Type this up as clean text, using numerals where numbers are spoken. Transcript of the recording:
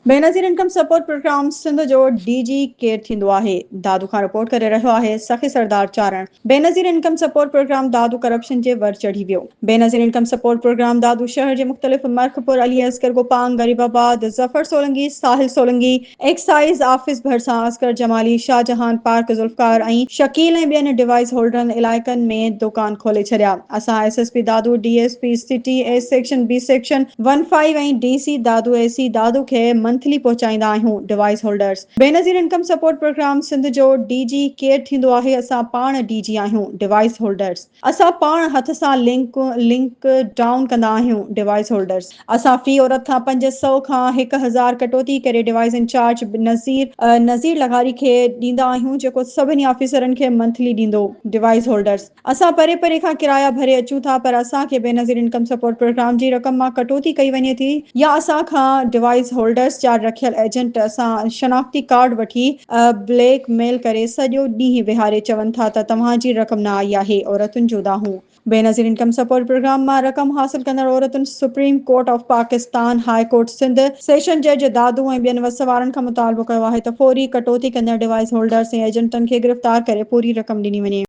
Benazir income support program Sindh जो DG केर थींदो आहे। दादू खां रिपोर्ट करे रहियो आहे सखी सरदार चारण। बेनज़ीर इनकम सपोर्ट प्रोग्राम दादू करप्शन जे वर चढ़ी वियो। बेनज़ीर इनकम सपोर्ट प्रोग्राम दादू शहर जे मुख़्तलिफ़ मरखपुर, अली असगर, गोपांग, गरीबाबाद, जफर सोलंकी, साहिल सोलंकी, एक्साइज़ ऑफिस भरिसां असगर जमाली, शाहजहान पार्क, ज़ुल्फ़कार ऐं शकील ऐं ॿियनि डिवाइस होल्डरनि इलाइक़नि में दुकान खोले छॾिया। असां SSP Dadu, DSP city A section, B section 15 ऐं डीसी दादू एसी दादू खे मंथली पहुचाईंदा आहियूं। Device holders Benazir income support program Sindh जो डीजी केर थींदो आहे। असां पाण डीजी आहियूं। डिवाइस होल्डर्स असां पाण हथ सां लिंक डाउन कंदा आहियूं। डिवाइस होल्डर्स असां फी औरत खां 500 खां 1000 कटौती करे डिवाइस इंचार्ज नज़ीर लगारी खे ॾींदा आहियूं, जेको सभिनी ऑफिसरनि खे मंथली ॾींदो। डिवाइस होल्डर्स असां परे परे खां किराया भरे अचूं था, पर असांखे बेनज़ीर इनकम सपोर्ट प्रोग्राम जी रक़म मां कटौती कई वञे थी, या असां खां डिवाइस होल्डर्स जा रखियल एजेंट असां शनाख्ती कार्ड वठी ब्लैकमेल करे सॼो ॾींहुं विहारे चवनि था त तव्हांजी रक़म न आई आहे। औरतुनि जो दाहूं बेनज़ीर इनकम सपोर्ट प्रोग्राम मां रक़म हासिल कंदड़ औरतुनि supreme court of Pakistan, high court Sindh, session जज दादू ऐं ॿियनि वसवारनि खां मुतालबो कयो आहे त फौरी कटौती कंदड़ डिवाइस होल्डर्स ऐं एजेंटनि खे गिरफ़्तार करे पूरी रक़म ॾिनी वञे।